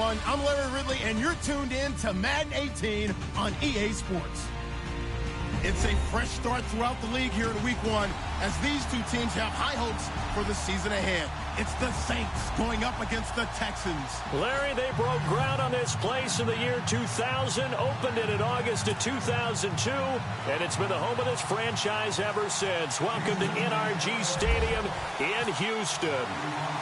everyone. I'm Larry Ridley, and you're tuned in to Madden 18 on EA Sports. It's a fresh start throughout the league here in Week 1 as these two teams have high hopes for the season ahead. It's the Saints going up against the Texans. Larry, they broke ground on this place in the year 2000, opened it in August of 2002, and it's been the home of this franchise ever since. Welcome to NRG Stadium in Houston.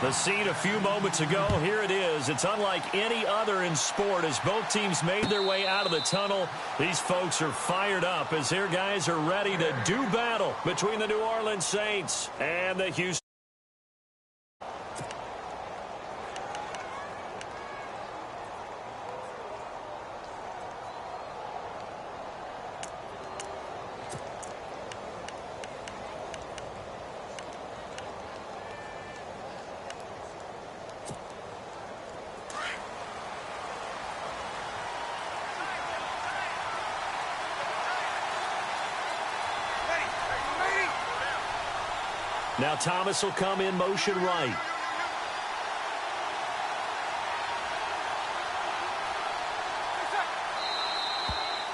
The scene a few moments ago, here it is. It's unlike any other in sport as both teams made their way out of the tunnel. These folks are fired up as their guys are ready to do battle between the New Orleans Saints and the Houston. Now Thomas will come in motion right.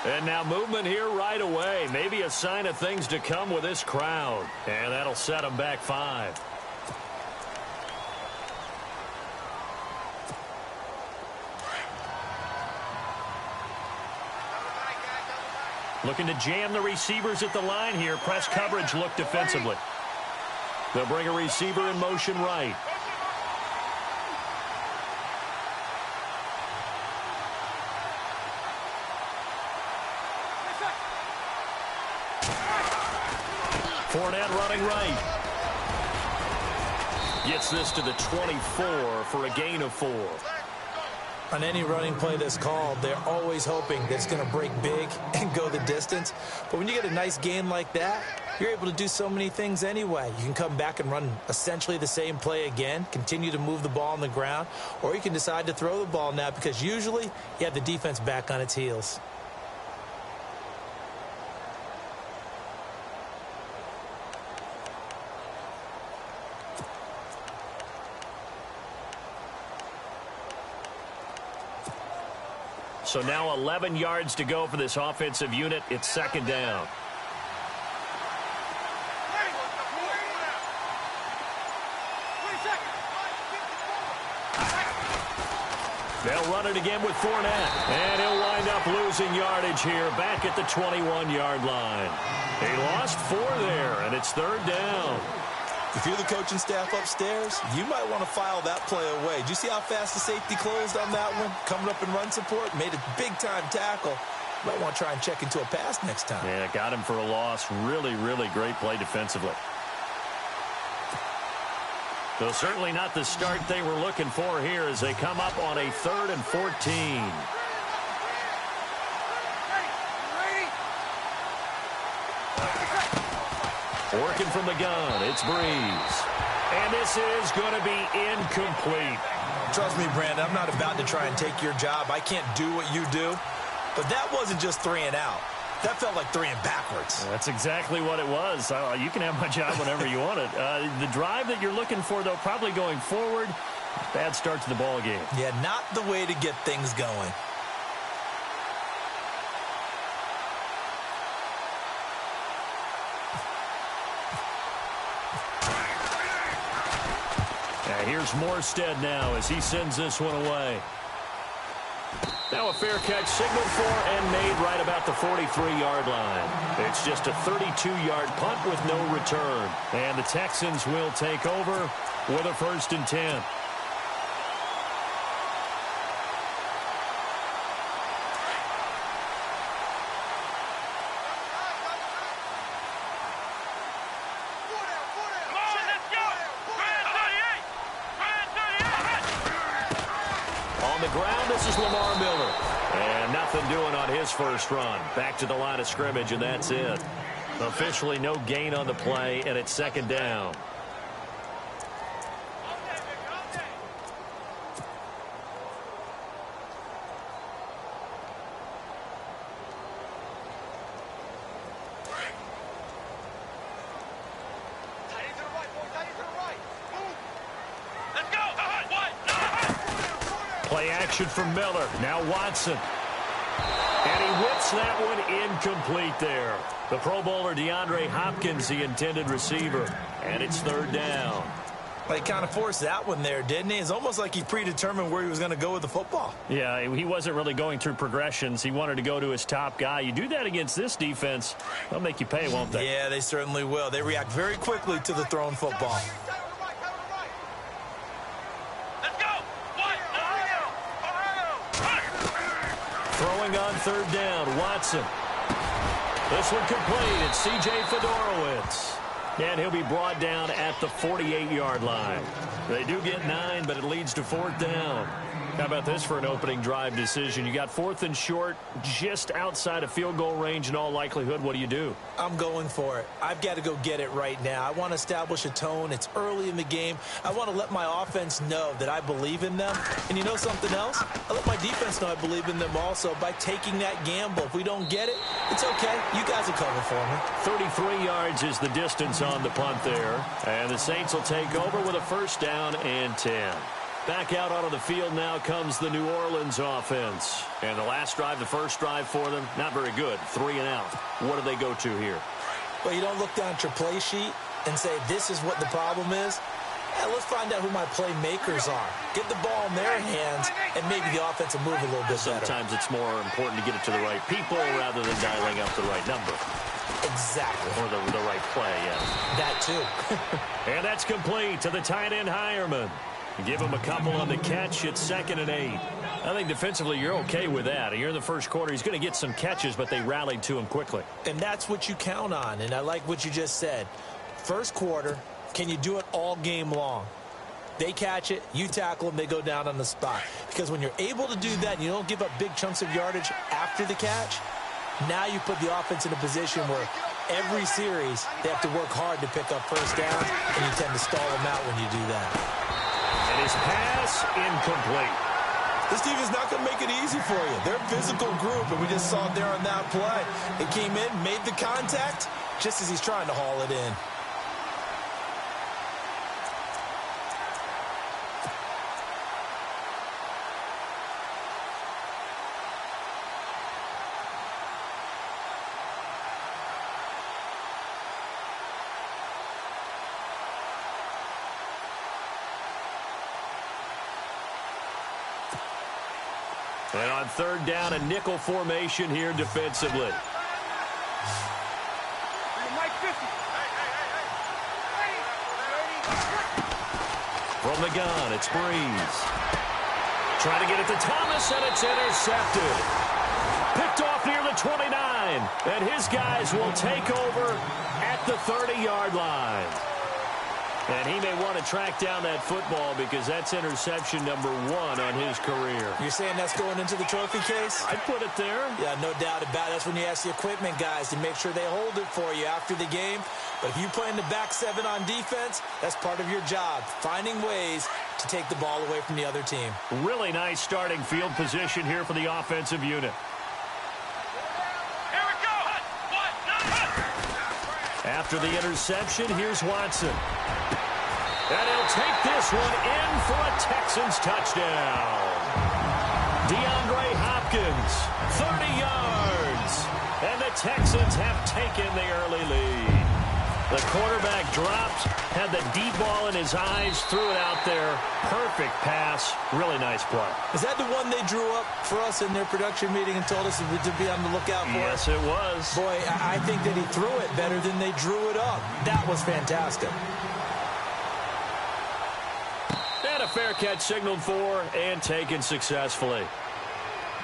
And now movement here right away. Maybe a sign of things to come with this crowd. And that'll set them back 5. Looking to jam the receivers at the line here. Press coverage look defensively. They'll bring a receiver in motion right. Fournette running right. Gets this to the 24 for a gain of 4. On any running play that's called, they're always hoping that it's going to break big and go the distance. But when you get a nice gain like that, you're able to do so many things anyway. You can come back and run essentially the same play again, continue to move the ball on the ground, or you can decide to throw the ball now because usually you have the defense back on its heels. So now 11 yards to go for this offensive unit. It's second down. They'll run it again with Fournette. And he'll wind up losing yardage here back at the 21-yard line. They lost 4 there, and it's third down. If you're the coaching staff upstairs, you might want to file that play away. Did you see how fast the safety closed on that one? Coming up in run support, made a big-time tackle. Might want to try and check into a pass next time. Yeah, got him for a loss. Really, really great play defensively. So certainly not the start they were looking for here as they come up on a 3rd and 14. Working from the gun, it's Breeze. And this is going to be incomplete. Trust me, Brandon, I'm not about to try and take your job. I can't do what you do. But that wasn't just 3 and out. That felt like 3 and backwards. That's exactly what it was. You can have my job whenever you want it. The drive that you're looking for, though, probably going forward. Bad start to the ball game. Yeah, not the way to get things going. Here's Morstead now as he sends this one away. Now a fair catch signaled for and made right about the 43-yard line. It's just a 32-yard punt with no return. And the Texans will take over with a 1st and 10. Doing on his first run. Back to the line of scrimmage, and that's it. Officially no gain on the play, and it's second down. action from Miller. Now Watson. And he whips that one incomplete there. The Pro Bowler DeAndre Hopkins, the intended receiver. And it's third down. Well, he kind of forced that one there, didn't he? It's almost like he predetermined where he was going to go with the football. Yeah, he wasn't really going through progressions. He wanted to go to his top guy. You do that against this defense, they'll make you pay, won't they? Yeah, they certainly will. They react very quickly to the thrown football. Throwing on third down, Watson. This one complete. It's C.J. Fedorowicz. And he'll be brought down at the 48-yard line. They do get 9, but it leads to fourth down. How about this for an opening drive decision? You got fourth and short, just outside of field goal range in all likelihood. What do you do? I'm going for it. I've got to go get it right now. I want to establish a tone. It's early in the game. I want to let my offense know that I believe in them. And you know something else? I let my defense know I believe in them also by taking that gamble. If we don't get it, it's okay. You guys will cover for me. 33 yards is the distance on the punt there. And the Saints will take over with a first down and 10. Back out onto the field now comes the New Orleans offense. And the last drive, the first drive for them, not very good. 3 and out. What do they go to here? Well, you don't look down at your play sheet and say, this is what the problem is. Yeah, let's find out who my playmakers are. Get the ball in their hands, and maybe the offense will move a little bit better. Sometimes it's more important to get it to the right people rather than dialing up the right number. Exactly. Or the right play, yes. That too. And that's complete to the tight end Hireman. Give him a couple on the catch. It's 2nd and 8. I think defensively you're okay with that. Here in the first quarter, he's going to get some catches, but they rallied to him quickly. And that's what you count on, and I like what you just said. First quarter, can you do it all game long? They catch it, you tackle them, they go down on the spot. Because when you're able to do that and you don't give up big chunks of yardage after the catch, now you put the offense in a position where every series they have to work hard to pick up first downs, and you tend to stall them out when you do that. And his pass incomplete. This defense is not going to make it easy for you. They're a physical group, and we just saw it there on that play. It came in, made the contact, just as he's trying to haul it in. And on third down, a nickel formation here defensively. From the gun, it's Breeze. Trying to get it to Thomas, and it's intercepted. Picked off near the 29, and his guys will take over at the 30-yard line. And he may want to track down that football because that's interception number 1 on his career. You're saying that's going into the trophy case? I'd put it there. Yeah, no doubt about it. That's when you ask the equipment guys to make sure they hold it for you after the game. But if you play in the back 7 on defense, that's part of your job, finding ways to take the ball away from the other team. Really nice starting field position here for the offensive unit. After the interception, here's Watson. And he'll take this one in for a Texans touchdown. DeAndre Hopkins, 30 yards. And the Texans have taken the early lead. The quarterback dropped, had the deep ball in his eyes, threw it out there. Perfect pass. Really nice play. Is that the one they drew up for us in their production meeting and told us to be on the lookout for? Yes, it was. Boy, I think that he threw it better than they drew it up. That was fantastic. And a fair catch signaled for and taken successfully.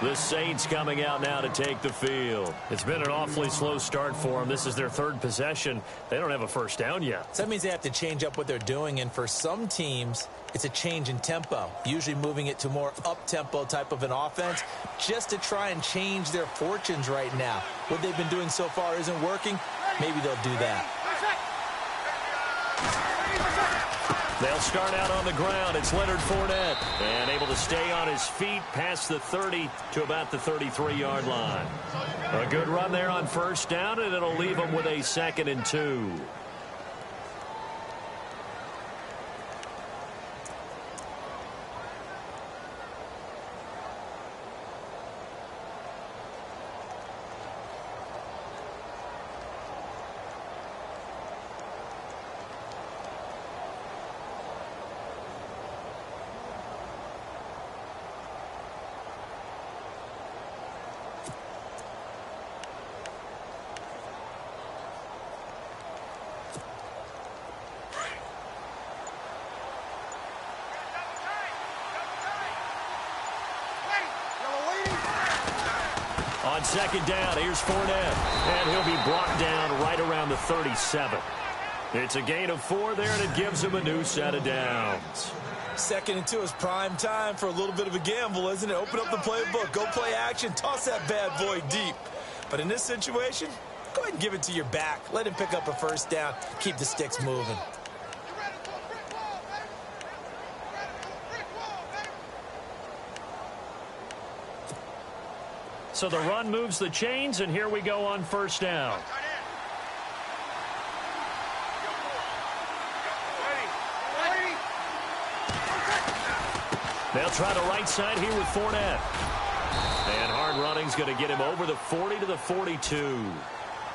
The Saints coming out now to take the field. It's been an awfully slow start for them. This is their 3rd possession. They don't have a first down yet. So that means they have to change up what they're doing, and for some teams, it's a change in tempo, usually moving it to more up-tempo type of an offense, just to try and change their fortunes right now. What they've been doing so far isn't working. Maybe they'll do that. They'll start out on the ground. It's Leonard Fournette. And able to stay on his feet past the 30 to about the 33-yard line. A good run there on first down, and it'll leave them with a 2nd and 2. On second down, here's Fournette. And he'll be brought down right around the 37. It's a gain of 4 there, and it gives him a new set of downs. 2nd and 2 is prime time for a little bit of a gamble, isn't it? Open up the playbook, go play action, toss that bad boy deep. But in this situation, go ahead and give it to your back. Let him pick up a first down. Keep the sticks moving. So the run moves the chains, and here we go on first down. They'll try the right side here with Fournette. And hard running's going to get him over the 40 to the 42.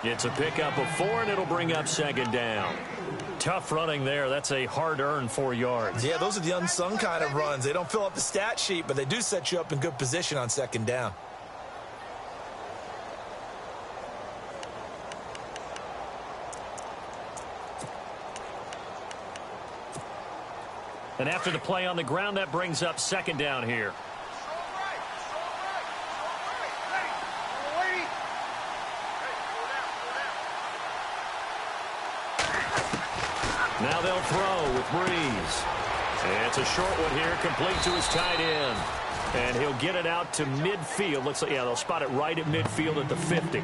It's a pickup of 4, and it'll bring up second down. Tough running there. That's a hard-earned 4 yards. Yeah, those are the unsung kind of runs. They don't fill up the stat sheet, but they do set you up in good position on second down. And after the play on the ground, that brings up second down here. Now they'll throw with Breeze. And it's a short one here, complete to his tight end. And he'll get it out to midfield. Looks like, yeah, they'll spot it right at midfield at the 50.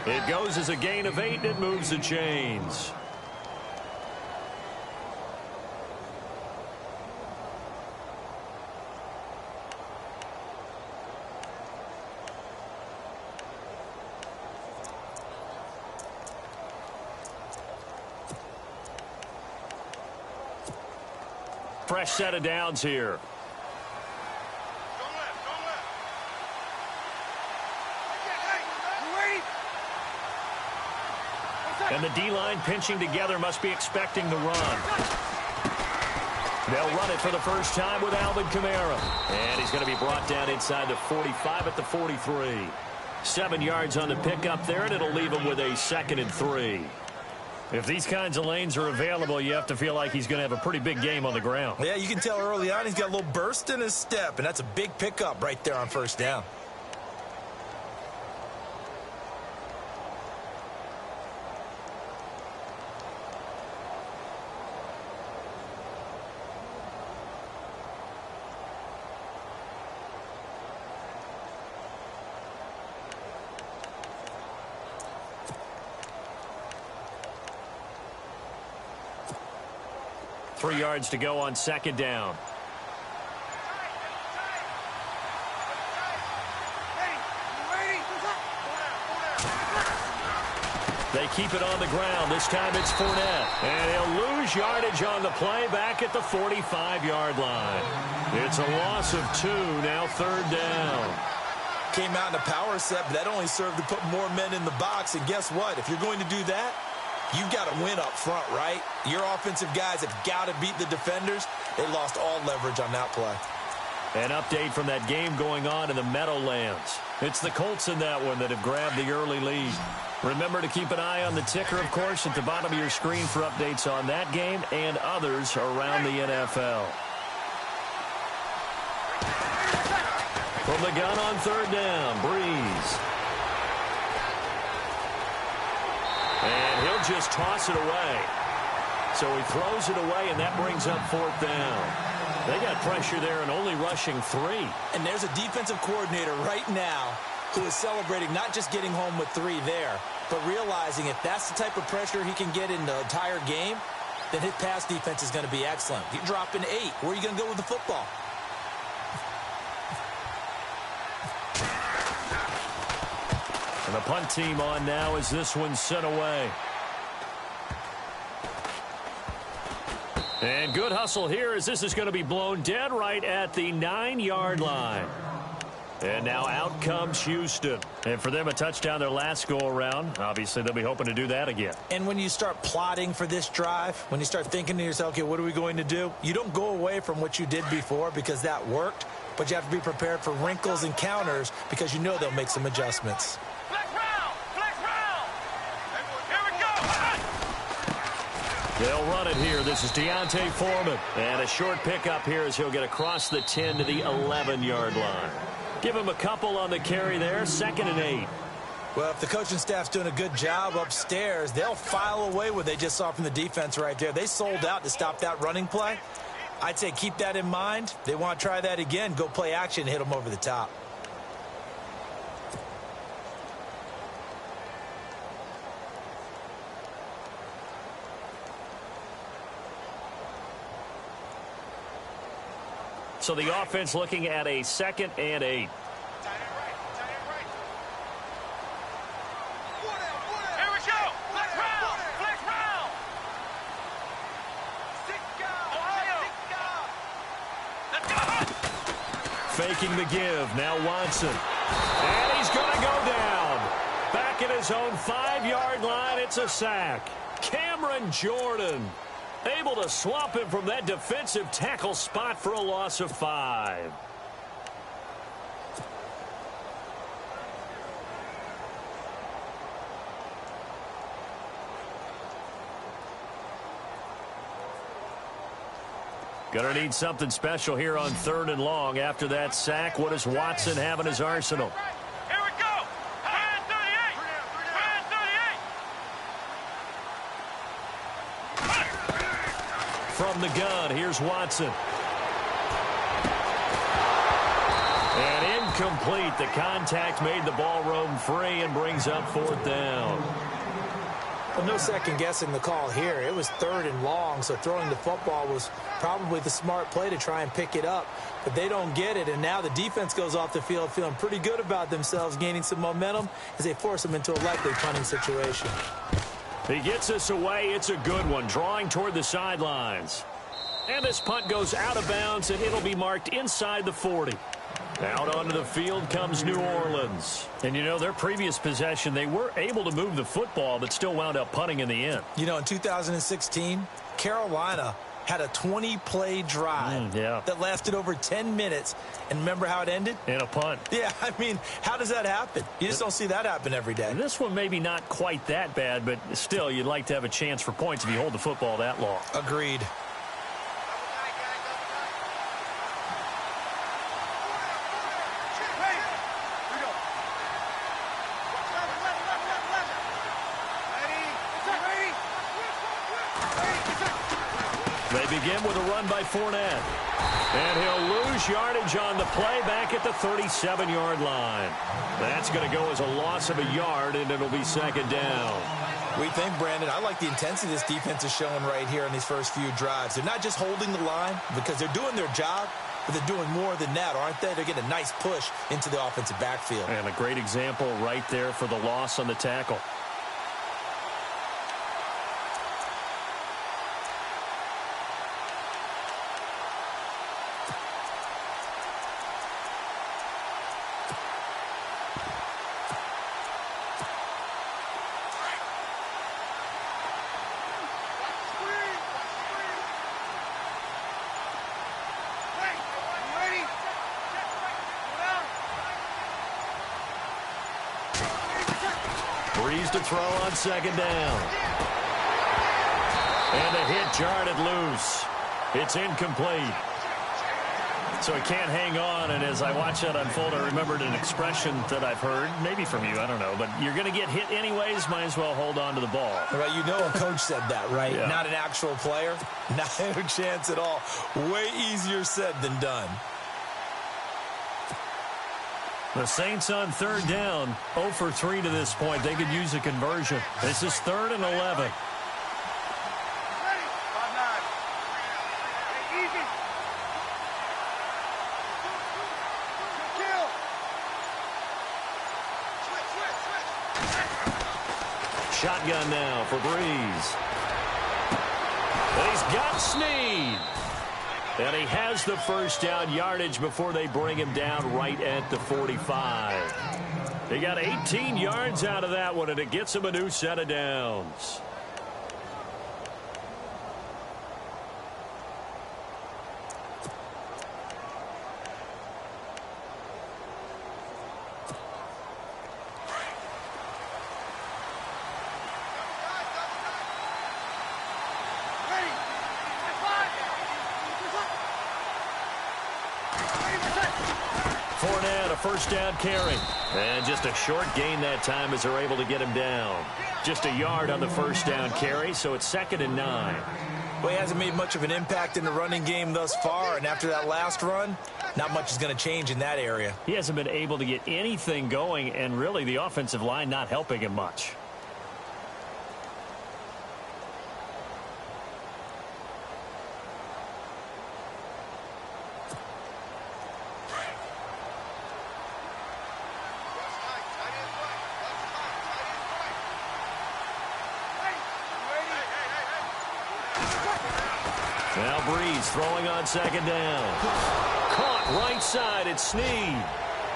It goes as a gain of 8, and it moves the chains. Fresh set of downs here. And the D-line pinching together must be expecting the run. They'll run it for the first time with Alvin Kamara. And he's going to be brought down inside the 45 at the 43. 7 yards on the pickup there, and it'll leave him with a 2nd and 3. If these kinds of lanes are available, you have to feel like he's going to have a pretty big game on the ground. Yeah, you can tell early on he's got a little burst in his step, and that's a big pickup right there on first down. Three yards to go on second down. They keep it on the ground. This time it's Fournette. And he'll lose yardage on the play back at the 45-yard line. It's a loss of 2, now third down. Came out in a power set, but that only served to put more men in the box. And guess what? If you're going to do that, you've got to win up front, right? Your offensive guys have got to beat the defenders. They lost all leverage on that play. An update from that game going on in the Meadowlands. It's the Colts in that one that have grabbed the early lead. Remember to keep an eye on the ticker, of course, at the bottom of your screen for updates on that game and others around the NFL. From the gun on third down, Breeze. And he'll just toss it away. So he throws it away, and that brings up fourth down. They got pressure there and only rushing 3. And there's a defensive coordinator right now who is celebrating not just getting home with 3 there, but realizing if that's the type of pressure he can get in the entire game, then his pass defense is going to be excellent. You're dropping 8. Where are you going to go with the football? And the punt team on now as this one's sent away. And good hustle here as this is going to be blown dead right at the 9-yard line. And now out comes Houston. And for them, a touchdown their last go-around. Obviously, they'll be hoping to do that again. And when you start plotting for this drive, when you start thinking to yourself, okay, what are we going to do? You don't go away from what you did before because that worked, but you have to be prepared for wrinkles and counters because you know they'll make some adjustments. They'll run it here. This is Deontay Foreman. And a short pickup here as he'll get across the 10 to the 11-yard line. Give him a couple on the carry there, 2nd and 8. Well, if the coaching staff's doing a good job upstairs, they'll file away what they just saw from the defense right there. They sold out to stop that running play. I'd say keep that in mind. They want to try that again. Go play action, hit them over the top. So the offense looking at a 2nd and 8. Faking the give. Now Watson. And he's going to go down. Back at his own 5-yard line. It's a sack. Cameron Jordan able to swamp him from that defensive tackle spot for a loss of 5. Going to need something special here on 3rd and long. After that sack, what does Watson have in his arsenal? Here we go. 38. From the gun, here's Watson. And incomplete. The contact made the ball roam free and brings up 4th down. Well, no second guessing the call here. It was 3rd and long, so throwing the football was probably the smart play to try and pick it up. But they don't get it, and now the defense goes off the field feeling pretty good about themselves, gaining some momentum as they force them into a likely punting situation. He gets us away. It's a good one, drawing toward the sidelines. And this punt goes out of bounds, and it'll be marked inside the 40. Out onto the field comes New Orleans. And, you know, their previous possession, they were able to move the football, but still wound up punting in the end. You know, in 2016, Carolina had a 20-play drive that lasted over 10 minutes. And remember how it ended? In a punt. Yeah, I mean, how does that happen? You just don't see that happen every day. And this one maybe not quite that bad, but still, you'd like to have a chance for points if you hold the football that long. Agreed. They begin with a run by Fournette. And he'll lose yardage on the play back at the 37-yard line. That's going to go as a loss of a yard, and it'll be 2nd down. We think, Brandon, I like the intensity this defense is showing right here in these first few drives. They're not just holding the line because they're doing their job, but they're doing more than that, aren't they? They're getting a nice push into the offensive backfield. And a great example right there for the loss on the tackle. Breeze to throw on 2nd down. And a hit jarred loose. It's incomplete. So he can't hang on, and as I watch that unfold, I remembered an expression that I've heard, maybe from you, I don't know, but you're going to get hit anyways, might as well hold on to the ball. Right, you know a coach said that, right? Yeah. Not an actual player. Not a chance at all. Way easier said than done. The Saints on 3rd down, 0 for 3 to this point. They could use a conversion. This is 3rd and 11. Shotgun now for Breeze. And he's got Snead. And he has the first down yardage before they bring him down right at the 45. They got 18 yards out of that one, and it gets him a new set of downs. first down carry. And just a short gain that time as they're able to get him down. Just a yard on the first down carry, so it's 2nd and 9. Well, he hasn't made much of an impact in the running game thus far, and after that last run, not much is going to change in that area. He hasn't been able to get anything going, and really the offensive line not helping him much. Now Breeze throwing on 2nd down. Caught right side at Snead.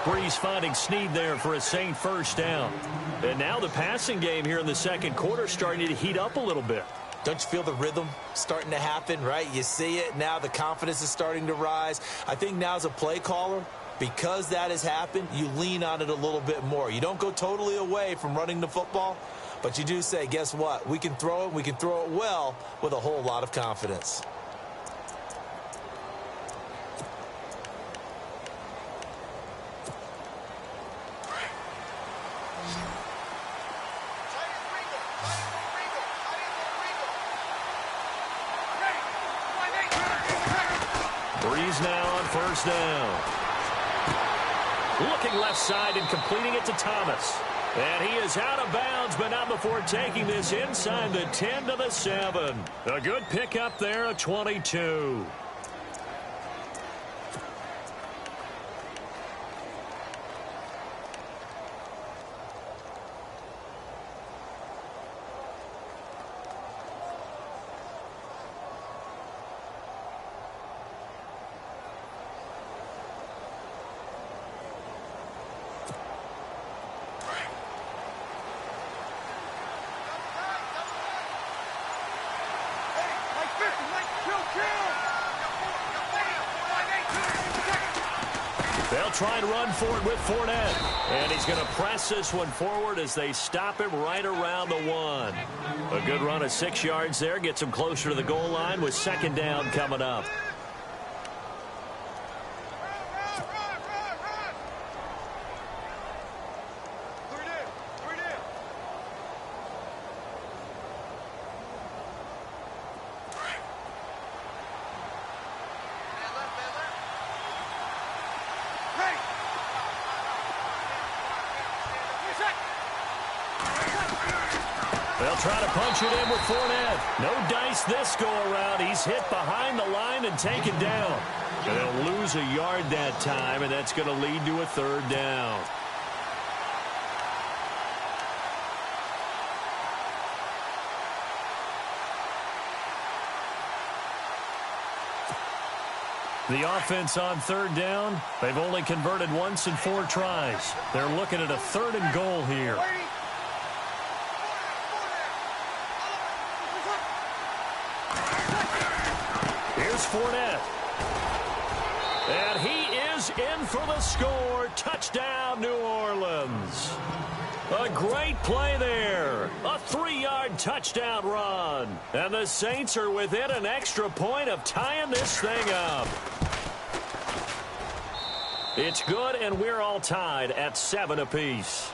Breeze finding Snead there for a Saint first down. And now the passing game here in the second quarter starting to heat up a little bit. Don't you feel the rhythm starting to happen, right? You see it now. The confidence is starting to rise. I think now as a play caller, because that has happened, you lean on it a little bit more. You don't go totally away from running the football, but you do say, guess what? We can throw it. We can throw it well with a whole lot of confidence. Breeze now on first down. Looking left side and completing it to Thomas. And he is out of bounds, but not before taking this inside the 10 to the 7. A good pickup there, a 22. They'll try and run for it with Fournette. And he's going to press this one forward as they stop him right around the 1. A good run of 6 yards there. Gets him closer to the goal line with 2nd down coming up. They'll try to punch it in with Fournette. No dice this go-around. He's hit behind the line and taken down. And they'll lose a yard that time, and that's going to lead to a 3rd down. The offense on 3rd down, they've only converted once in 4 tries. They're looking at a 3rd and goal here. Here's Fournette. And he is in for the score. Touchdown, New Orleans. A great play there. A 3-yard touchdown run. And the Saints are within an extra point of tying this thing up. It's good, and we're all tied at 7 apiece.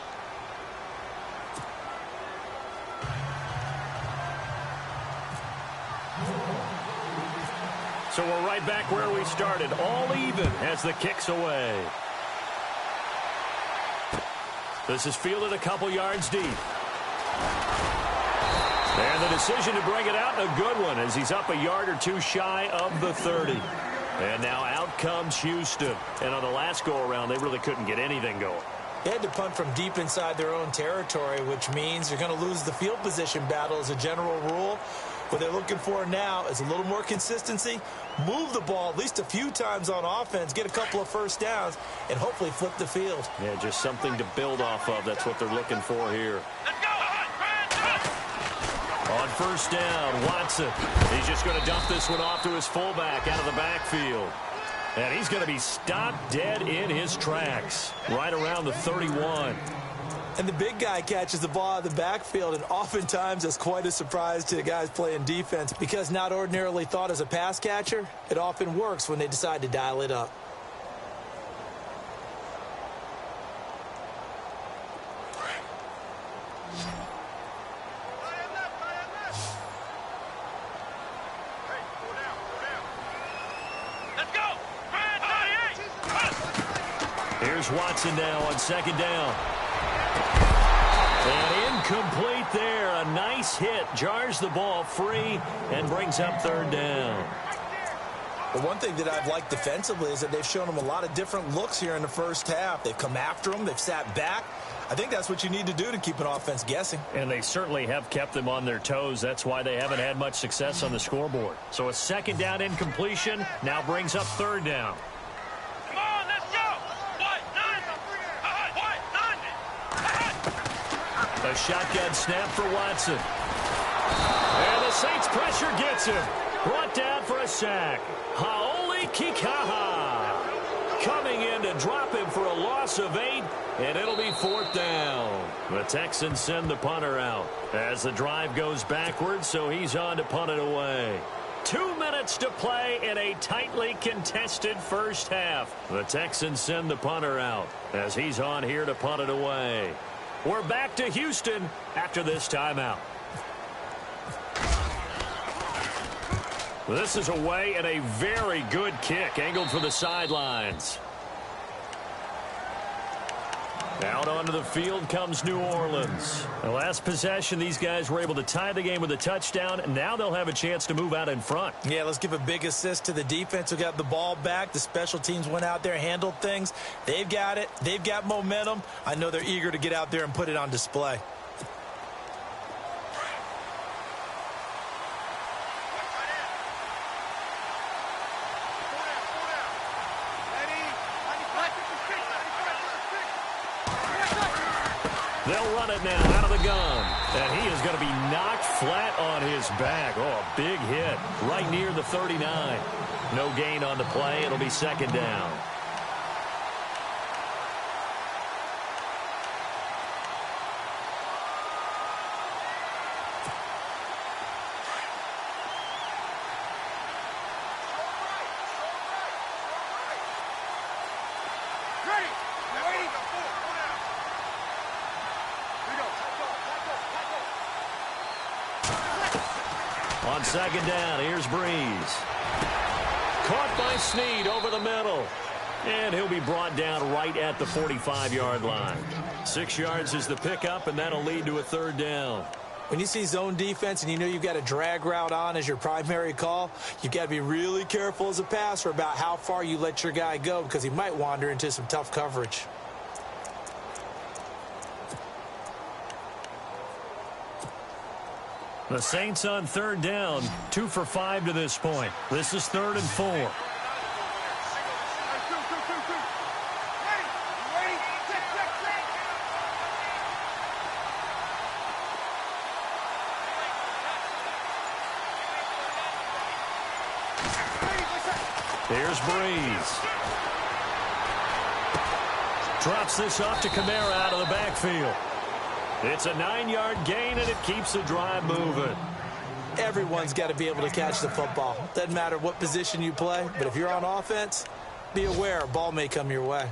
So we're right back where we started, all even as the kick's away. This is fielded a couple yards deep. And the decision to bring it out, a good one, as he's up a yard or 2 shy of the 30. And now out comes Houston. And on the last go-around, they really couldn't get anything going. They had to punt from deep inside their own territory, which means you're going to lose the field position battle as a general rule. What they're looking for now is a little more consistency, move the ball at least a few times on offense, get a couple of first downs, and hopefully flip the field. Yeah, just something to build off of. That's what they're looking for here. On first down, Watson. He's just going to dump this one off to his fullback out of the backfield. And he's going to be stopped dead in his tracks, right around the 31. And the big guy catches the ball out of the backfield, and oftentimes it's quite a surprise to the guys playing defense because not ordinarily thought as a pass catcher, it often works when they decide to dial it up. Watson now on second down. And incomplete there. A nice hit. Jars the ball free and brings up third down. Well, one thing that I've liked defensively is that they've shown them a lot of different looks here in the first half. They've come after them. They've sat back. I think that's what you need to do to keep an offense guessing. And they certainly have kept them on their toes. That's why they haven't had much success on the scoreboard. So a second down incompletion now brings up third down. Come on, let's go. A shotgun snap for Watson. And the Saints pressure gets him. Brought down for a sack. Haoli Kikaha coming in to drop him for a loss of 8, and it'll be fourth down. The Texans send the punter out as the drive goes backwards, so he's on to punt it away. 2 minutes to play in a tightly contested first half. The Texans send the punter out as he's on here to punt it away. We're back to Houston after this timeout. This is away and a very good kick angled for the sidelines. Out onto the field comes New Orleans. The last possession, these guys were able to tie the game with a touchdown, and now they'll have a chance to move out in front. Yeah, let's give a big assist to the defense who got the ball back. The special teams went out there, handled things. They've got it. They've got momentum. I know they're eager to get out there and put it on display. They'll run it now out of the gun. And he is going to be knocked flat on his back. Oh, a big hit right near the 39. No gain on the play. It'll be second down. On second down, here's Breeze. Caught by Snead over the middle. And he'll be brought down right at the 45-yard line. 6 yards is the pickup, and that'll lead to a third down. When you see zone defense and you know you've got a drag route on as your primary call, you've got to be really careful as a passer about how far you let your guy go because he might wander into some tough coverage. The Saints on third down, 2 for 5 to this point. This is 3rd and 4. Here's Breeze. Drops this off to Kamara out of the backfield. It's a 9-yard gain, and it keeps the drive moving. Everyone's got to be able to catch the football. Doesn't matter what position you play, but if you're on offense, be aware a ball may come your way.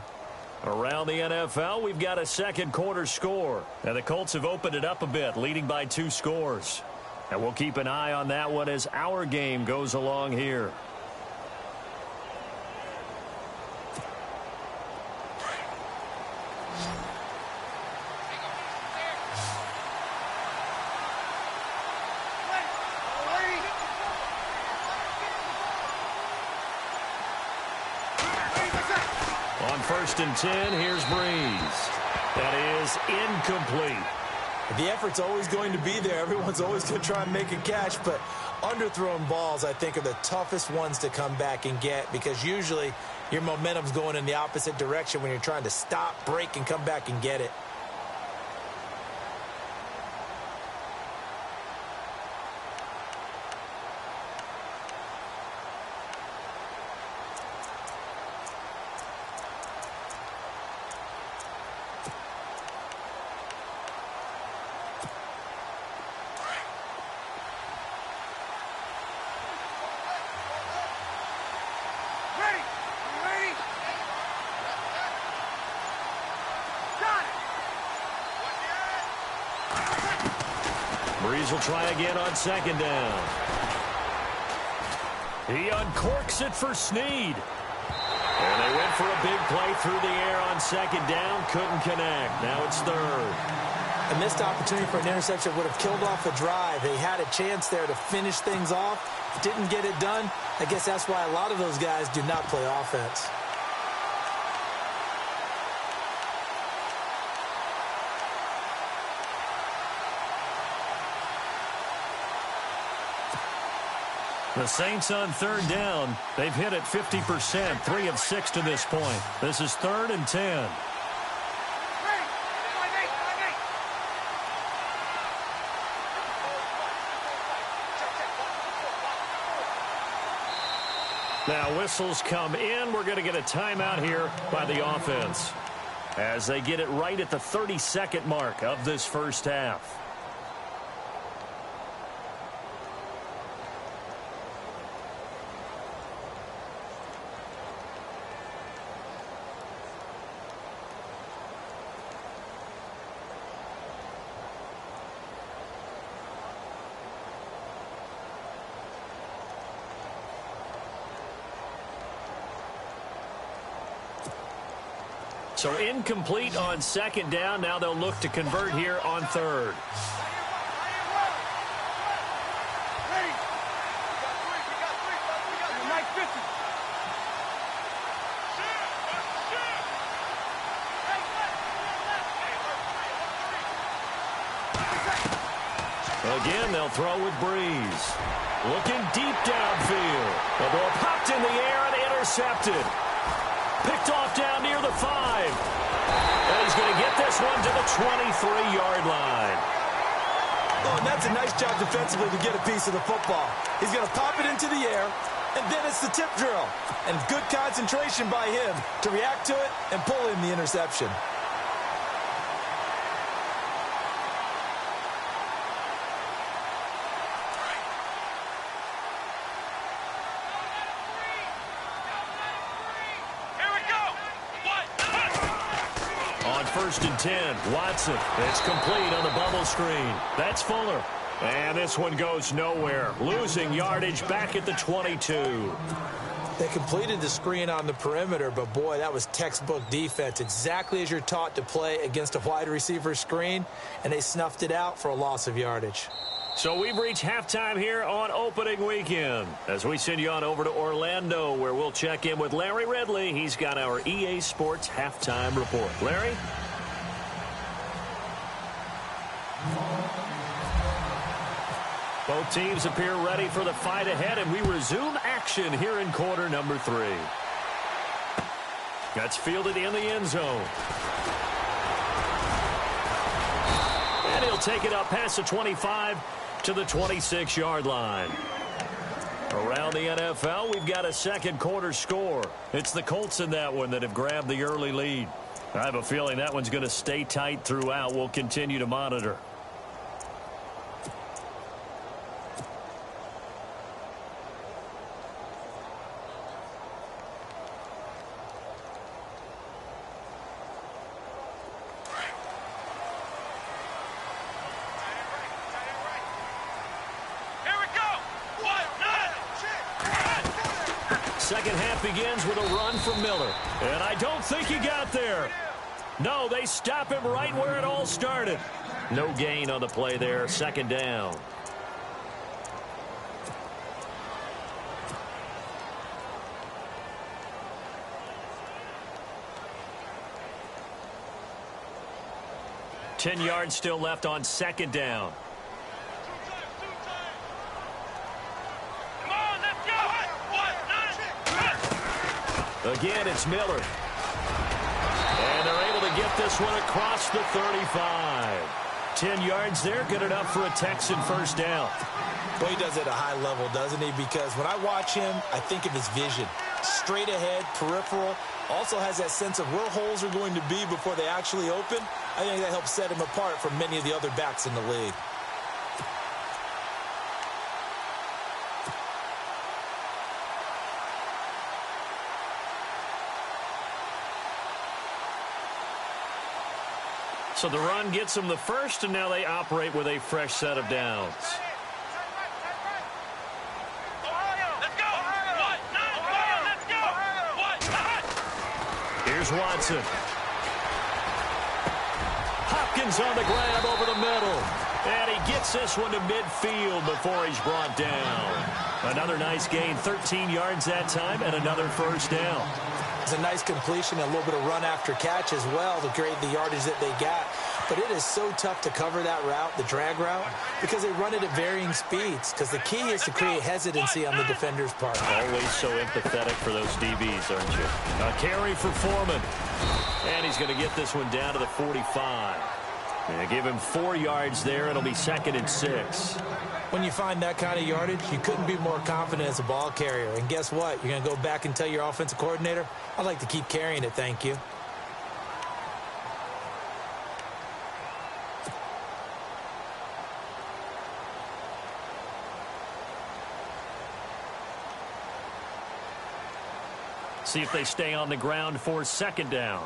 Around the NFL, we've got a second quarter score. And the Colts have opened it up a bit, leading by 2 scores. And we'll keep an eye on that one as our game goes along here. On 1st and 10, here's Breeze. That is incomplete. The effort's always going to be there. Everyone's always going to try and make a catch, but underthrown balls, I think, are the toughest ones to come back and get because usually your momentum's going in the opposite direction when you're trying to stop, break, and come back and get it. Breeze will try again on second down. He uncorks it for Snead. And they went for a big play through the air on second down. Couldn't connect. Now it's third. A missed opportunity for an interception would have killed off the drive. They had a chance there to finish things off. Didn't get it done. I guess that's why a lot of those guys do not play offense. The Saints on third down. They've hit it 50%, 3 of 6 to this point. This is 3rd and 10. Now whistles come in. We're going to get a timeout here by the offense as they get it right at the 32nd mark of this first half. So incomplete on second down. Now they'll look to convert here on third. Again, they'll throw with Breeze. Looking deep downfield. The ball popped in the air and intercepted. Picked off down near the 5. And he's going to get this one to the 23-yard line. Oh, and that's a nice job defensively to get a piece of the football. He's going to pop it into the air, and then it's the tip drill. And good concentration by him to react to it and pull in the interception. First and 10. Watson. It's complete on the bubble screen. That's Fuller. And this one goes nowhere. Losing yardage back at the 22. They completed the screen on the perimeter, but boy, that was textbook defense. Exactly as you're taught to play against a wide receiver screen, and they snuffed it out for a loss of yardage. So we've reached halftime here on opening weekend as we send you on over to Orlando, where we'll check in with Larry Ridley. He's got our EA Sports halftime report. Larry? Both teams appear ready for the fight ahead, and we resume action here in quarter number 3. That's fielded in the end zone. And he'll take it up past the 25 to the 26-yard line. Around the NFL, we've got a second quarter score. It's the Colts in that one that have grabbed the early lead. I have a feeling that one's going to stay tight throughout. We'll continue to monitor. Second half begins with a run from Miller. And I don't think he got there. No, they stop him right where it all started. No gain on the play there. Second down. Ten yards still left on second down. Again, it's Miller. And they're able to get this one across the 35. 10 yards there, good enough for a Texan first down. Well, he does it at a high level, doesn't he? Because when I watch him, I think of his vision. Straight ahead, peripheral. Also has that sense of where holes are going to be before they actually open. I think that helps set him apart from many of the other backs in the league. So the run gets them the first, and now they operate with a fresh set of downs. Here's Watson. Hopkins on the grab over the middle. And he gets this one to midfield before he's brought down. Another nice gain, 13 yards that time, and another first down. It's a nice completion, a little bit of run after catch as well to create the yardage that they got. But it is so tough to cover that route, the drag route, because they run it at varying speeds. Because the key is to create hesitancy on the defender's part. Always so empathetic for those DBs, aren't you? A carry for Foreman. And he's going to get this one down to the 45. And give him 4 yards there. It'll be 2nd and 6. When you find that kind of yardage, you couldn't be more confident as a ball carrier. And guess what? You're going to go back and tell your offensive coordinator, I'd like to keep carrying it, thank you. See if they stay on the ground for 2nd down.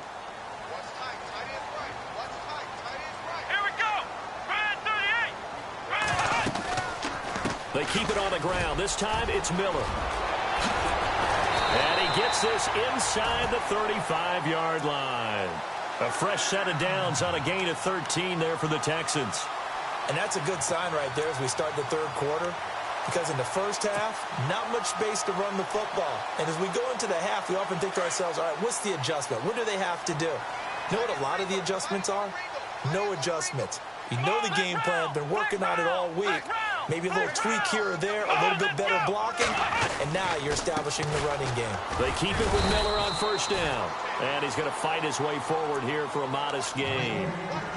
They keep it on the ground. This time it's Miller. And he gets this inside the 35-yard line. A fresh set of downs on a gain of 13 there for the Texans. And that's a good sign right there as we start the 3rd quarter. Because in the first half, not much space to run the football. And as we go into the half, we often think to ourselves, all right, what's the adjustment? What do they have to do? You know what a lot of the adjustments are? No adjustments. You know the game plan, been working on it all week. Maybe a little tweak here or there, a little bit better blocking, and now you're establishing the running game. They keep it with Miller on 1st down. And he's going to fight his way forward here for a modest gain.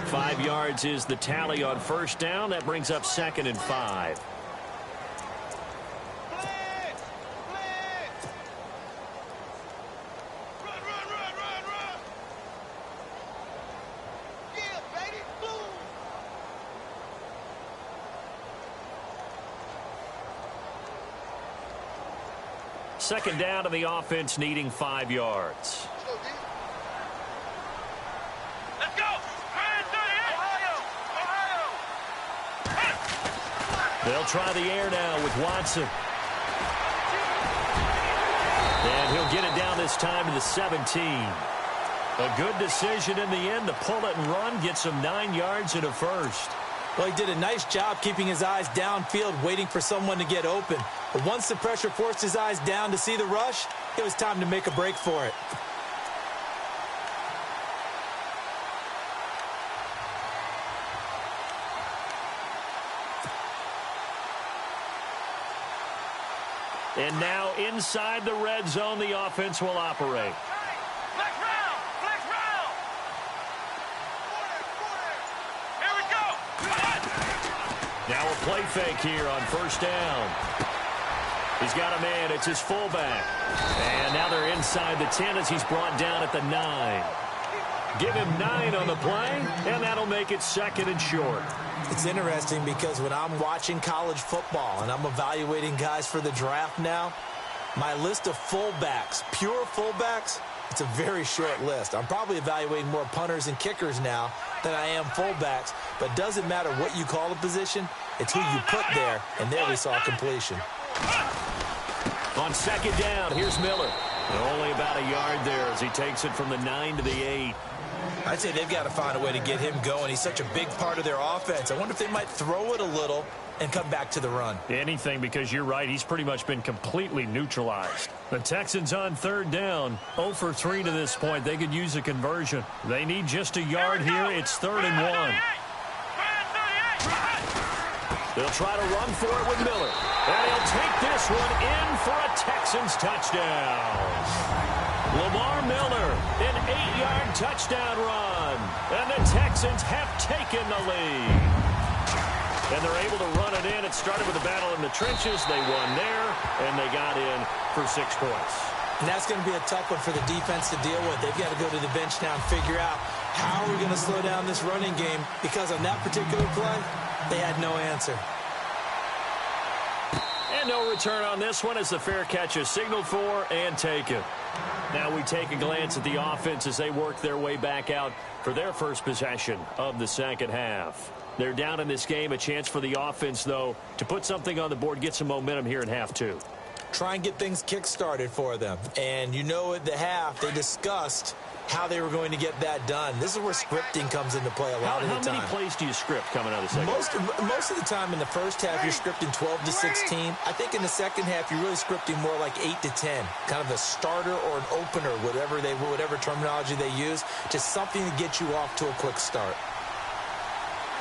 5 yards is the tally on 1st down. That brings up 2nd and 5. Second down to the offense, needing 5 yards. Let's go! They'll try the air now with Watson. And he'll get it down this time to the 17. A good decision in the end to pull it and run, get some 9 yards and a first. Well, he did a nice job keeping his eyes downfield, waiting for someone to get open. But once the pressure forced his eyes down to see the rush, it was time to make a break for it. And now inside the red zone, the offense will operate. Flex round! Flex round! Here we go! Now a play fake here on 1st down. He's got a man. It's his fullback. And now they're inside the 10 as he's brought down at the 9. Give him 9 on the play, and that'll make it 2nd and short. It's interesting because when I'm watching college football and I'm evaluating guys for the draft now, my list of fullbacks, pure fullbacks, it's a very short list. I'm probably evaluating more punters and kickers now than I am fullbacks, but it doesn't matter what you call a position, it's who you put there, and there we saw completion. On 2nd down, here's Miller. And only about a yard there as he takes it from the 9 to the 8. I'd say they've got to find a way to get him going. He's such a big part of their offense. I wonder if they might throw it a little and come back to the run. Anything, because you're right. He's pretty much been completely neutralized. The Texans on 3rd down. 0 for 3 to this point. They could use a conversion. They need just a yard here. It's 3rd and 1. They'll try to run for it with Miller. And he'll take this one in for a Texans touchdown. Lamar Miller, an 8-yard touchdown run. And the Texans have taken the lead. And they're able to run it in. It started with a battle in the trenches. They won there, and they got in for 6 points. And that's going to be a tough one for the defense to deal with. They've got to go to the bench now and figure out how are we going to slow down this running game, because on that particular play, they had no answer. And no return on this one as the fair catch is signaled for and taken. Now we take a glance at the offense as they work their way back out for their first possession of the 2nd half. They're down in this game. A chance for the offense, though, to put something on the board, get some momentum here in half 2. try and get things kick-started for them. And you know at the half, they discussed how they were going to get that done. This is where scripting comes into play a lot of the time. How many plays do you script coming out of the second? Most of the time in the first half, you're scripting 12 to 16. I think in the second half, you're really scripting more like 8 to 10. Kind of a starter or an opener, whatever terminology they use. Just something to get you off to a quick start.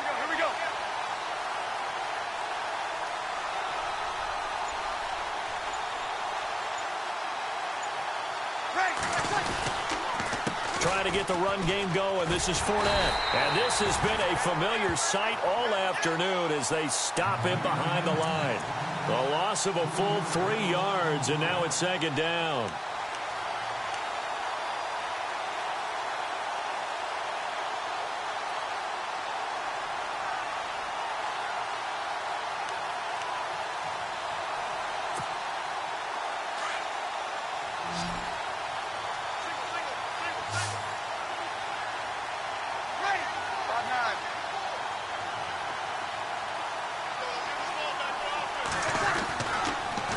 Here we go. Trying to get the run game going. This is Fournette. And this has been a familiar sight all afternoon as they stop him behind the line. The loss of a full 3 yards, and now it's second down.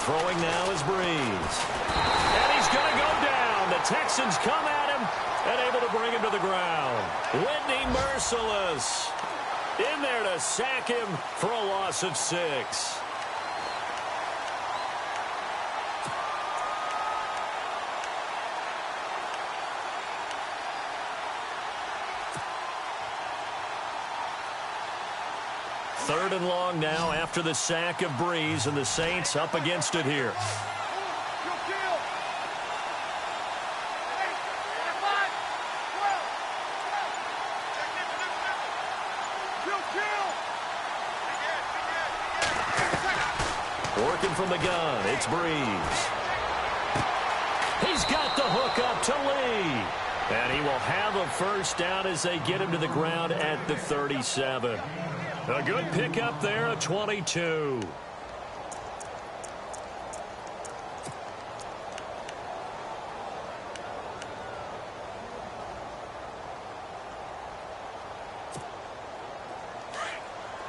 Throwing now is Breeze. And he's going to go down. The Texans come at him and able to bring him to the ground. Whitney Merciless in there to sack him for a loss of 6. Third and long now after the sack of Breeze, and the Saints up against it here. Working from the gun, it's Breeze. He's got the hook up to Lee. And he will have a first down as they get him to the ground at the 37. A good pickup there, a 22.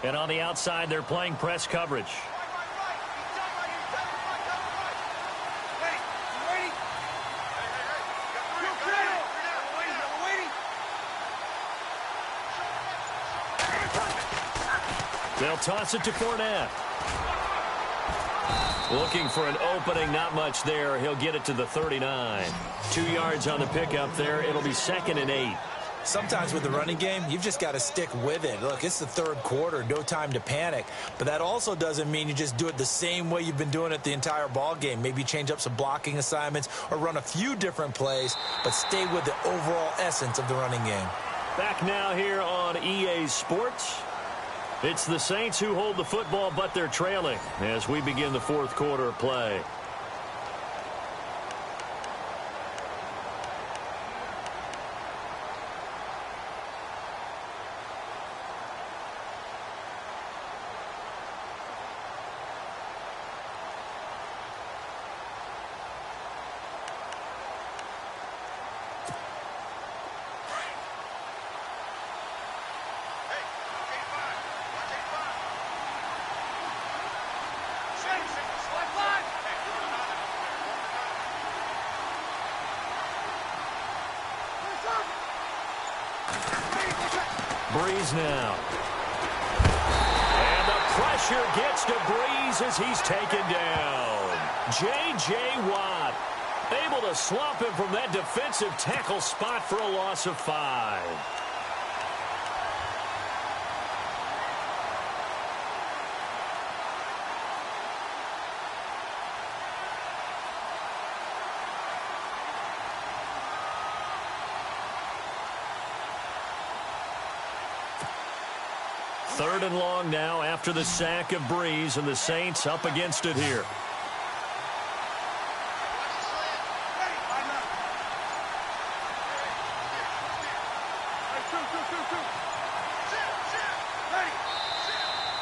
And on the outside, they're playing press coverage. They'll toss it to Fournette. Looking for an opening, not much there. He'll get it to the 39. 2 yards on the pickup there. It'll be 2nd and 8. Sometimes with the running game, you've just got to stick with it. Look, it's the third quarter, no time to panic. But that also doesn't mean you just do it the same way you've been doing it the entire ball game. Maybe change up some blocking assignments or run a few different plays, but stay with the overall essence of the running game. Back now here on EA Sports. It's the Saints who hold the football, but they're trailing as we begin the fourth quarter of play. Breeze now. And the pressure gets to Breeze as he's taken down. J.J. Watt able to slump him from that defensive tackle spot for a loss of 5. Third and long now after the sack of Breeze, and the Saints up against it here.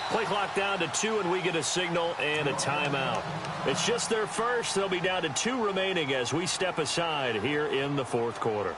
Play clock down to 2, and we get a signal and a timeout. It's just their first. They'll be down to 2 remaining as we step aside here in the fourth quarter.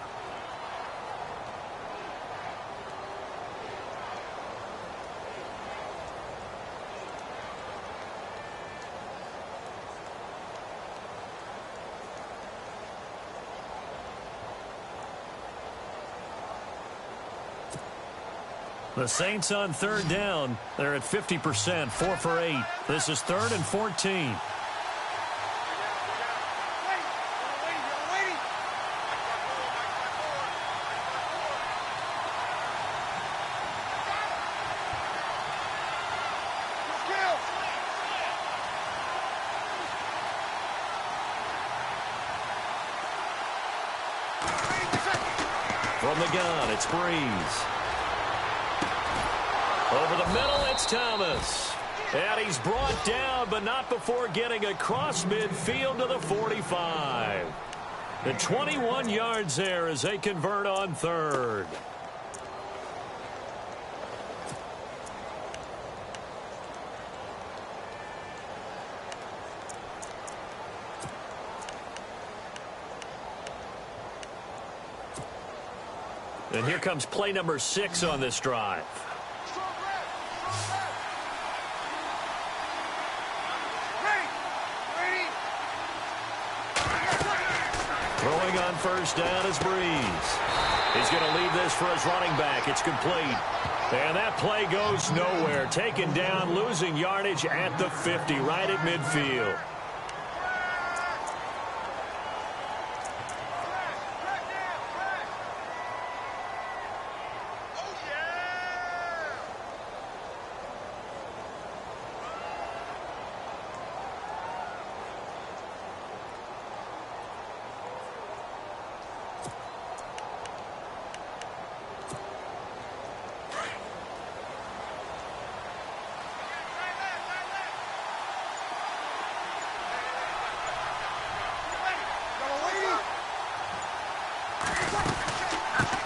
The Saints on third down. They're at 50%, 4 for 8. This is 3rd and 14. From the gun, it's Breeze. Over the middle, it's Thomas. And he's brought down, but not before getting across midfield to the 45. The 21 yards there as they convert on third. And here comes play number 6 on this drive. Throwing on first down is Breeze. He's going to leave this for his running back. It's complete. And that play goes nowhere. Taken down, losing yardage at the 50, right at midfield.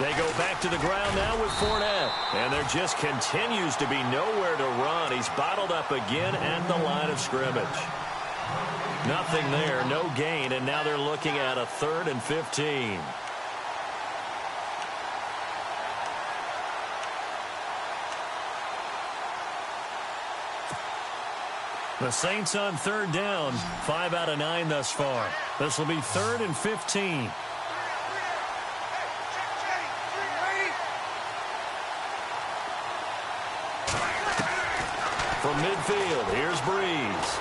They go back to the ground now with Fournette. And there just continues to be nowhere to run. He's bottled up again at the line of scrimmage. Nothing there, no gain, and now they're looking at a 3rd and 15. The Saints on third down, 5 out of 9 thus far. This will be 3rd and 15. From midfield, here's Breeze.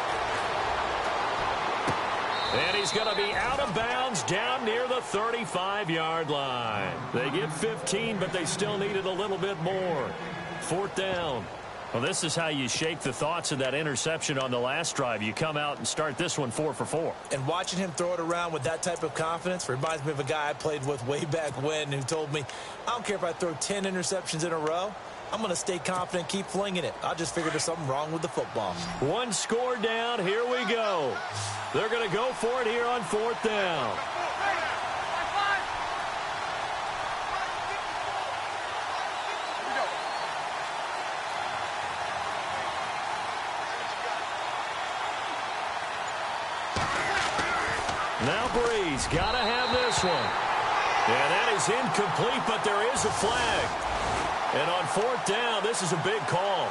And he's going to be out of bounds down near the 35-yard line. They get 15, but they still needed a little bit more. 4th down. Well, this is how you shake the thoughts of that interception on the last drive. You come out and start this one 4 for 4. And watching him throw it around with that type of confidence reminds me of a guy I played with way back when who told me, I don't care if I throw 10 interceptions in a row. I'm going to stay confident, keep flinging it. I just figured there's something wrong with the football. One score down. Here we go. They're going to go for it here on 4th down. Now Breeze got to have this one. And that is incomplete, but there is a flag. And on 4th down, this is a big call.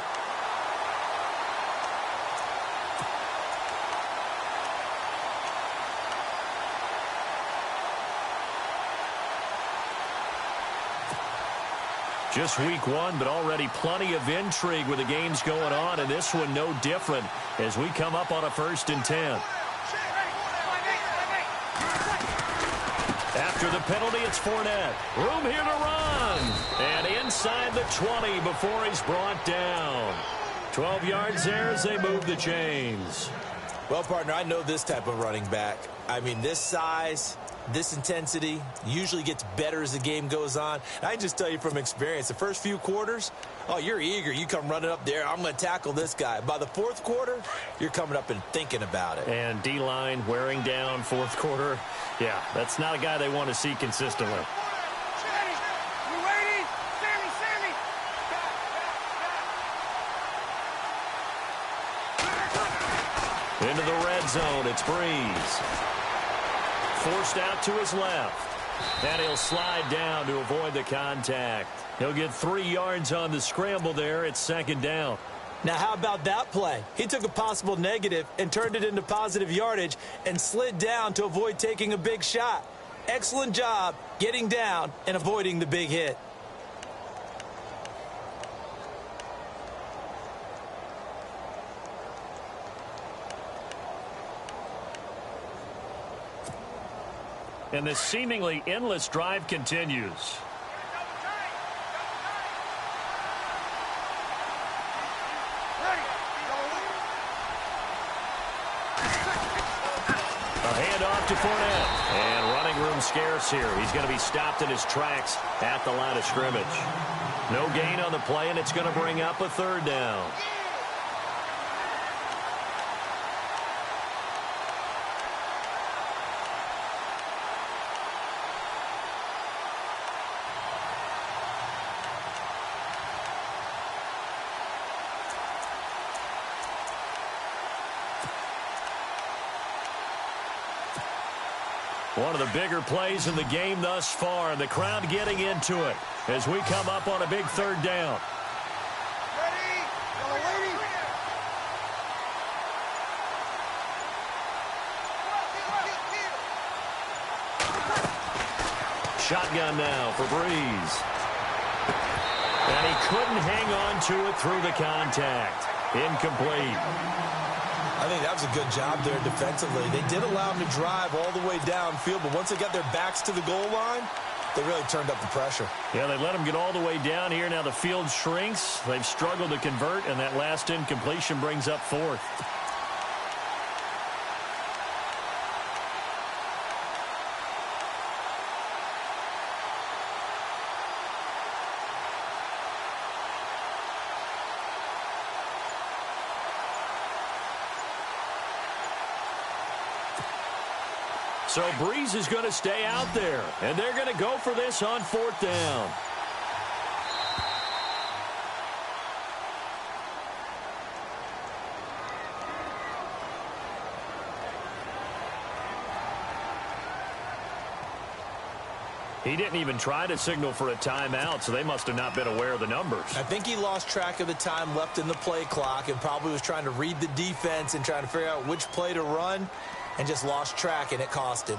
Just week 1, but already plenty of intrigue with the games going on, and this one no different as we come up on a 1st and 10. After the penalty, it's Fournette. Room here to run. And inside the 20 before he's brought down. 12 yards there as they move the chains. Well, partner, I know this type of running back. I mean, this size, this intensity usually gets better as the game goes on. And I can just tell you from experience, the first few quarters, oh, you're eager. You come running up there, I'm going to tackle this guy. By the 4th quarter, you're coming up and thinking about it. And D-line wearing down 4th quarter. Yeah, that's not a guy they want to see consistently. Into the red zone, it's Breeze. Forced out to his left. And he'll slide down to avoid the contact. He'll get 3 yards on the scramble there. It's 2nd down. Now, how about that play? He took a possible negative and turned it into positive yardage and slid down to avoid taking a big shot. Excellent job getting down and avoiding the big hit. And this seemingly endless drive continues. A handoff to Fournette. And running room scarce here. He's going to be stopped in his tracks at the line of scrimmage. No gain on the play, and it's going to bring up a third down. One of the bigger plays in the game thus far, and the crowd getting into it as we come up on a big third down. Ready? Go, lady. Shotgun now for Breeze. And he couldn't hang on to it through the contact. Incomplete. I think that was a good job there defensively. They did allow him to drive all the way downfield, but once they got their backs to the goal line, they really turned up the pressure. Yeah, they let him get all the way down here. Now the field shrinks. They've struggled to convert, and that last incompletion brings up fourth. So Breeze is going to stay out there, and they're going to go for this on fourth down. He didn't even try to signal for a timeout, so they must have not been aware of the numbers. I think he lost track of the time left in the play clock and probably was trying to read the defense and trying to figure out which play to run, and just lost track, and it cost him.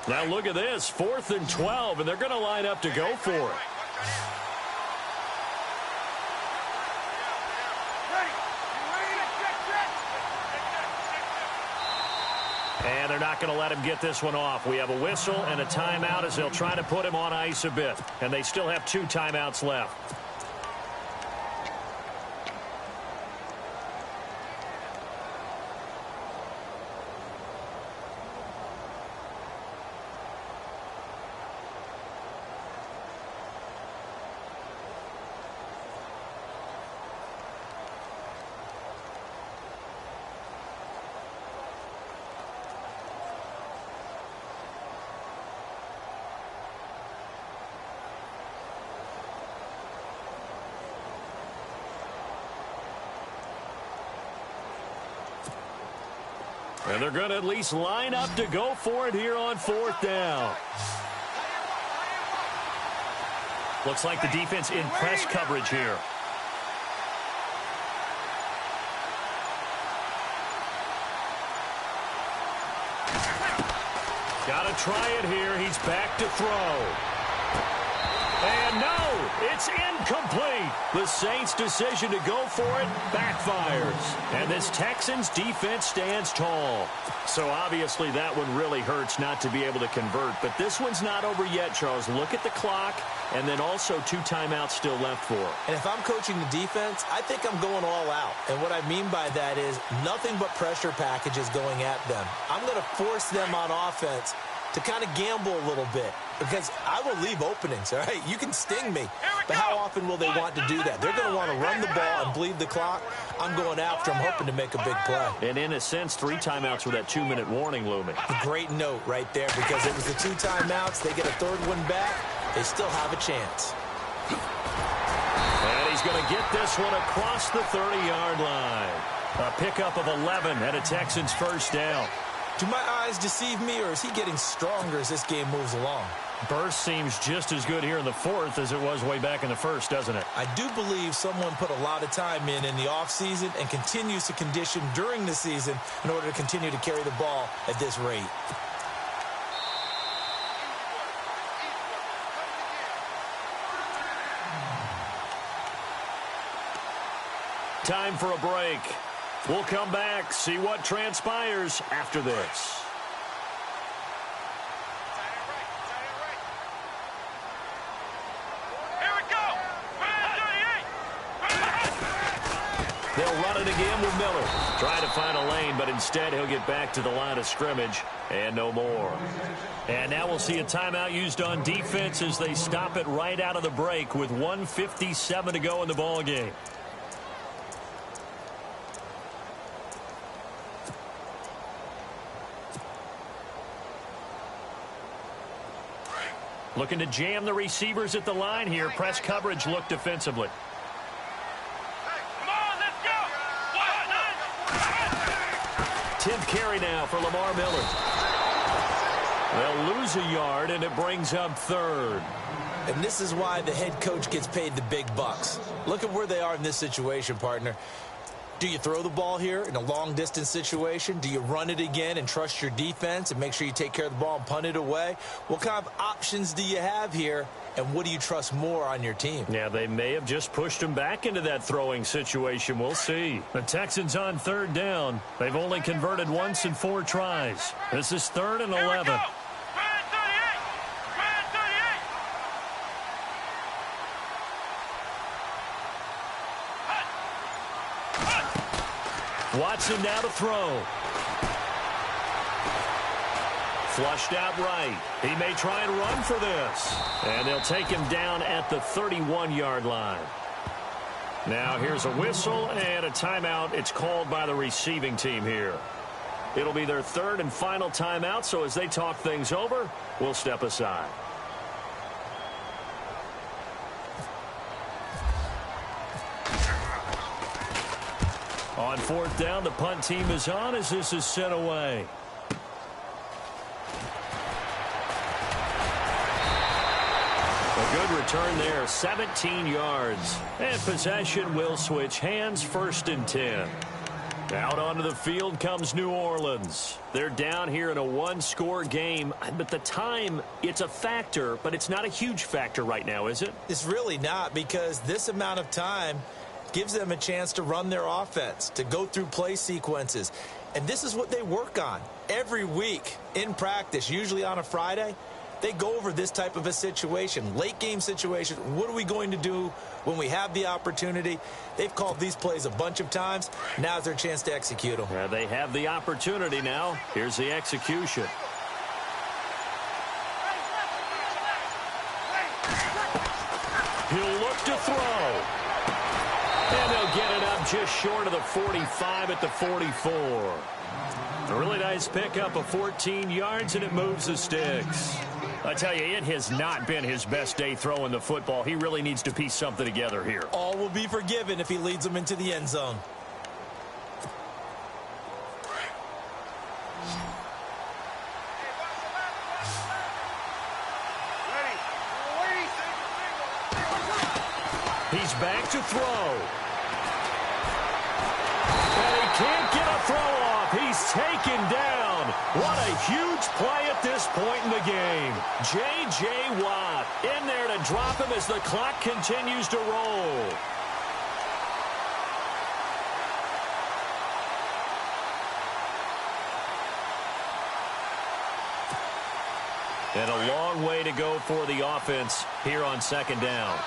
Now look at this, 4th and 12, and they're going to line up to go for it. And they're not going to let him get this one off. We have a whistle and a timeout as they'll try to put him on ice a bit. And they still have 2 timeouts left. And they're going to at least line up to go for it here on 4th down. Looks like the defense in press coverage here. Got to try it here. He's back to throw. And no, it's incomplete. The Saints' decision to go for it backfires. And this Texans defense stands tall. So obviously that one really hurts not to be able to convert. But this one's not over yet, Charles. Look at the clock, and then also 2 timeouts still left for it. And if I'm coaching the defense, I think I'm going all out. And what I mean by that is nothing but pressure packages going at them. I'm going to force them on offense to kind of gamble a little bit, because I will leave openings, all right? You can sting me, but how often will they want to do that? They're going to want to run the ball and bleed the clock. I'm going after them, hoping to make a big play. And in a sense, 3 timeouts with that 2-minute warning looming. Great note right there, because it was the 2 timeouts. They get a 3rd one back. They still have a chance. And he's going to get this one across the 30-yard line. A pickup of 11 and a Texans first down. Do my eyes deceive me, or is he getting stronger as this game moves along? Burst seems just as good here in the 4th as it was way back in the 1st, doesn't it? I do believe someone put a lot of time in the offseason and continues to condition during the season in order to continue to carry the ball at this rate. Time for a break. We'll come back, see what transpires after this. They'll run it again with Miller. Trying to find a lane, but instead he'll get back to the line of scrimmage and no more. And now we'll see a timeout used on defense as they stop it right out of the break with 1:57 to go in the ball game. Looking to jam the receivers at the line here. Press coverage look defensively. Tenth carry now for Lamar Miller. They'll lose a yard, and it brings up third. And this is why the head coach gets paid the big bucks. Look at where they are in this situation, partner. Do you throw the ball here in a long-distance situation? Do you run it again and trust your defense and make sure you take care of the ball and punt it away? What kind of options do you have here, and what do you trust more on your team? Yeah, they may have just pushed him back into that throwing situation. We'll see. The Texans on third down. They've only converted once in 4 tries. This is 3rd and 11. Watson now to throw. Flushed out right. He may try and run for this. And they'll take him down at the 31-yard line. Now here's a whistle and a timeout. It's called by the receiving team here. It'll be their 3rd and final timeout, so as they talk things over, we'll step aside. On 4th down, the punt team is on as this is sent away. A good return there, 17 yards. And possession will switch hands, 1st and 10. Out onto the field comes New Orleans. They're down here in a 1-score game, but the time, it's a factor, but it's not a huge factor right now, is it? It's really not, because this amount of time gives them a chance to run their offense, to go through play sequences. And this is what they work on every week in practice, usually on a Friday. They go over this type of a situation, late game situation. What are we going to do when we have the opportunity? They've called these plays a bunch of times. Now's their chance to execute them. Yeah, they have the opportunity now. Here's the execution. He'll look to throw. And they'll get it up just short of the 45 at the 44. A really nice pickup of 14 yards, and it moves the sticks. I tell you, it has not been his best day throwing the football. He really needs to piece something together here. All will be forgiven if he leads them into the end zone. He's back to throw. And he can't get a throw off. He's taken down. What a huge play at this point in the game. J.J. Watt in there to drop him as the clock continues to roll. And a long way to go for the offense here on 2nd down.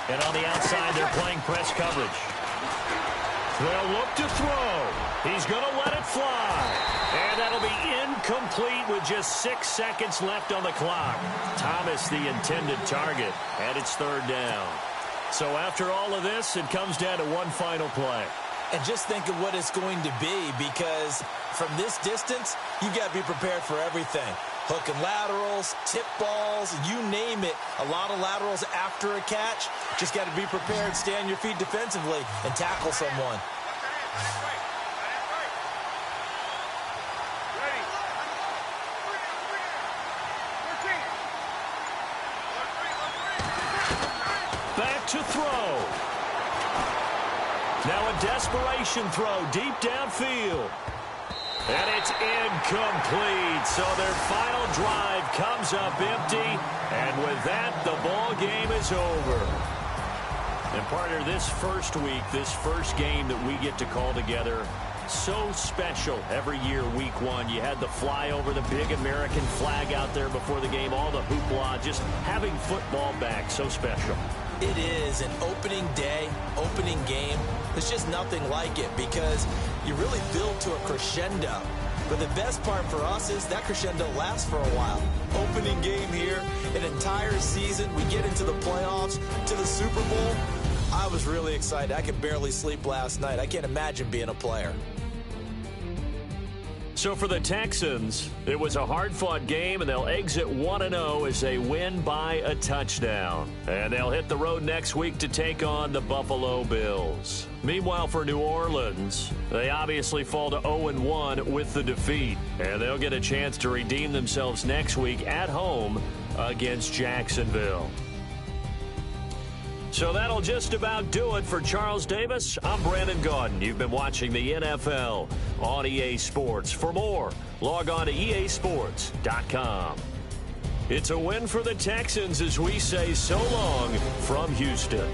And on the outside, they're playing press coverage. They'll look to throw. He's going to let it fly. And that'll be incomplete with just 6 seconds left on the clock. Thomas, the intended target, and it's 3rd down. So after all of this, it comes down to one final play. And just think of what it's going to be, because from this distance, you've got to be prepared for everything. Hook and laterals, tip balls, you name it. A lot of laterals after a catch. Just got to be prepared, stay on your feet defensively, and tackle someone. Back to throw. Now a desperation throw deep downfield. And it's incomplete. So their final drive comes up empty. And with that, the ball game is over. And partner, this first week, this first game that we get to call together, so special every year, week one. You had the flyover, the big American flag out there before the game, all the hoopla, just having football back, so special. It is an opening day, opening game. There's just nothing like it because you really build to a crescendo. But the best part for us is that crescendo lasts for a while. Opening game here, an entire season. We get into the playoffs, to the Super Bowl. I was really excited. I could barely sleep last night. I can't imagine being a player. So for the Texans, it was a hard-fought game, and they'll exit 1-0 as they win by a touchdown. And they'll hit the road next week to take on the Buffalo Bills. Meanwhile, for New Orleans, they obviously fall to 0-1 with the defeat. And they'll get a chance to redeem themselves next week at home against Jacksonville. So that'll just about do it for Charles Davis. I'm Brandon Gaudin. You've been watching the NFL on EA Sports. For more, log on to easports.com. It's a win for the Texans as we say so long from Houston.